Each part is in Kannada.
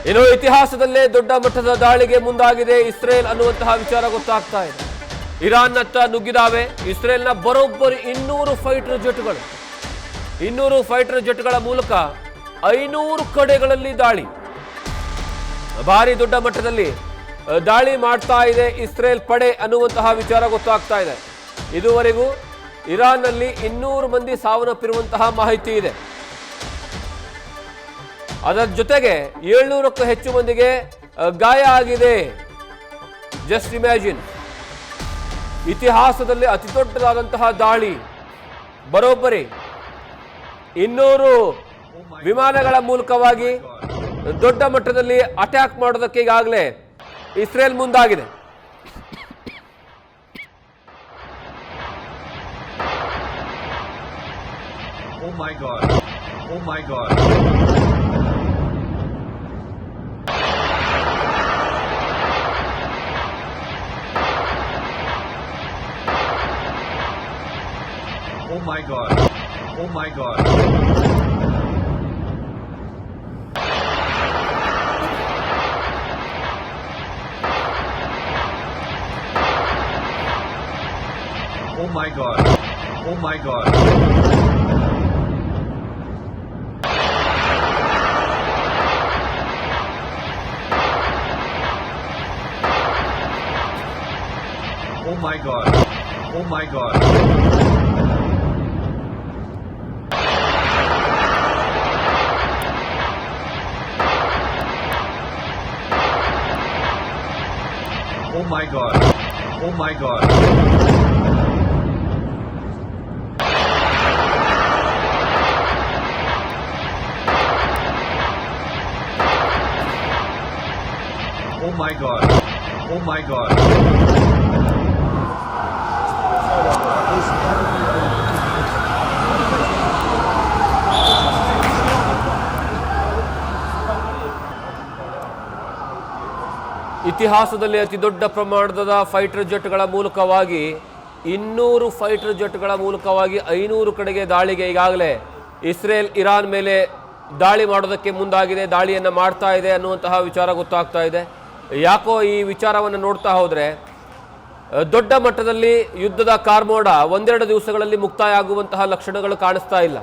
ಇನ್ನು ಇತಿಹಾಸದಲ್ಲೇ ದೊಡ್ಡ ಮಟ್ಟದ ದಾಳಿಗೆ ಮುಂದಾಗಿದೆ ಇಸ್ರೇಲ್ ಅನ್ನುವಂತಹ ವಿಚಾರ ಗೊತ್ತಾಗ್ತಾ ಇದೆ. ಇರಾನ್ನತ್ತ ನುಗ್ಗಿದಾವೆ ಇಸ್ರೇಲ್ನ ಬರೋಬ್ಬರಿ 200 ಫೈಟರ್ ಜೆಟ್ಗಳ ಮೂಲಕ 500 ಕಡೆಗಳಲ್ಲಿ ದಾಳಿ, ಭಾರಿ ದೊಡ್ಡ ಮಟ್ಟದಲ್ಲಿ ದಾಳಿ ಮಾಡ್ತಾ ಇದೆ ಇಸ್ರೇಲ್ ಪಡೆ ಅನ್ನುವಂತಹ ವಿಚಾರ ಗೊತ್ತಾಗ್ತಾ ಇದೆ. ಇದುವರೆಗೂ ಇರಾನ್ನಲ್ಲಿ 200 ಮಂದಿ ಸಾವನ್ನಪ್ಪಿರುವಂತಹ ಮಾಹಿತಿ ಇದೆ. ಅದರ ಜೊತೆಗೆ 700ಕ್ಕೂ ಹೆಚ್ಚು ಮಂದಿಗೆ ಗಾಯ ಆಗಿದೆ. ಜಸ್ಟ್ ಇಮ್ಯಾಜಿನ್, ಇತಿಹಾಸದಲ್ಲಿ ಅತಿ ದೊಡ್ಡದಾದಂತಹ ದಾಳಿ, ಬರೋಬ್ಬರಿ 200 ವಿಮಾನಗಳ ಮೂಲಕವಾಗಿ ದೊಡ್ಡ ಮಟ್ಟದಲ್ಲಿ ಅಟ್ಯಾಕ್ ಮಾಡೋದಕ್ಕೆ ಈಗಾಗಲೇ ಇಸ್ರೇಲ್ ಮುಂದಾಗಿದೆ. Oh my God. Oh my God. Oh my God. Oh my God. Oh my God. Oh my God. Oh my God. Oh my God. Oh my God. Oh my God. Oh my God. Oh my God. ಇತಿಹಾಸದಲ್ಲಿ ಅತಿ ದೊಡ್ಡ ಪ್ರಮಾಣದ ಫೈಟರ್ ಜೆಟ್ಗಳ ಮೂಲಕವಾಗಿ 200 ಫೈಟರ್ ಜೆಟ್ಗಳ ಮೂಲಕವಾಗಿ 500 ಕಡೆಗೆ ದಾಳಿಗೆ ಈಗಾಗಲೇ ಇಸ್ರೇಲ್ ಇರಾನ್ ಮೇಲೆ ದಾಳಿ ಮಾಡೋದಕ್ಕೆ ಮುಂದಾಗಿದೆ, ದಾಳಿಯನ್ನು ಮಾಡ್ತಾ ಇದೆ ಅನ್ನುವಂತಹ ವಿಚಾರ ಗೊತ್ತಾಗ್ತಾ ಇದೆ. ಯಾಕೋ ಈ ವಿಚಾರವನ್ನು ನೋಡ್ತಾ ಹೋದರೆ ದೊಡ್ಡ ಮಟ್ಟದಲ್ಲಿ ಯುದ್ಧದ ಕಾರ್ಮೋಡ ಒಂದೆರಡು ದಿವಸಗಳಲ್ಲಿ ಮುಕ್ತಾಯ ಆಗುವಂತಹ ಲಕ್ಷಣಗಳು ಕಾಣಿಸ್ತಾ ಇಲ್ಲ.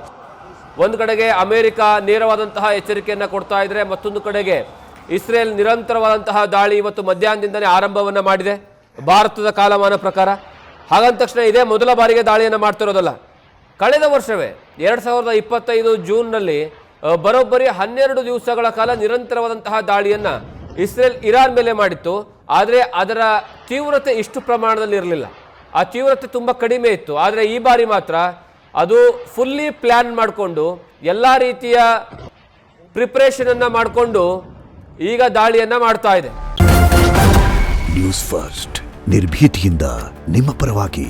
ಒಂದು ಕಡೆಗೆ ಅಮೆರಿಕ ನೇರವಾದಂತಹ ಎಚ್ಚರಿಕೆಯನ್ನು ಕೊಡ್ತಾ ಇದ್ರೆ, ಮತ್ತೊಂದು ಕಡೆಗೆ ಇಸ್ರೇಲ್ ನಿರಂತರವಾದಂತಹ ದಾಳಿ ಇವತ್ತು ಮಧ್ಯಾಹ್ನದಿಂದಲೇ ಆರಂಭವನ್ನು ಮಾಡಿದೆ ಭಾರತದ ಕಾಲಮಾನ ಪ್ರಕಾರ. ಹಾಗಂದ ತಕ್ಷಣ ಇದೇ ಮೊದಲ ಬಾರಿಗೆ ದಾಳಿಯನ್ನು ಮಾಡ್ತಿರೋದಲ್ಲ. ಕಳೆದ ವರ್ಷವೇ 2025 ಜೂನ್ನಲ್ಲಿ ಬರೋಬ್ಬರಿ 12 ದಿವಸಗಳ ಕಾಲ ನಿರಂತರವಾದಂತಹ ದಾಳಿಯನ್ನು ಇಸ್ರೇಲ್ ಇರಾನ್ ಮೇಲೆ ಮಾಡಿತ್ತು. ಆದರೆ ಅದರ ತೀವ್ರತೆ ಇಷ್ಟು ಪ್ರಮಾಣದಲ್ಲಿ ಇರಲಿಲ್ಲ, ಆ ತೀವ್ರತೆ ತುಂಬ ಕಡಿಮೆ ಇತ್ತು. ಆದರೆ ಈ ಬಾರಿ ಮಾತ್ರ ಅದು ಫುಲ್ಲಿ ಪ್ಲ್ಯಾನ್ ಮಾಡಿಕೊಂಡು ಎಲ್ಲ ರೀತಿಯ ಪ್ರಿಪ್ರೇಷನನ್ನು ಮಾಡಿಕೊಂಡು ಈಗ ದಾಳಿಯನ್ನು ಮಾಡ್ತಾ ಇದೆ. ನ್ಯೂಸ್ ಫಸ್ಟ್ ನಿರ್ಭೀತಿಯಿಂದ ನಿಮ್ಮ ಪರವಾಗಿ.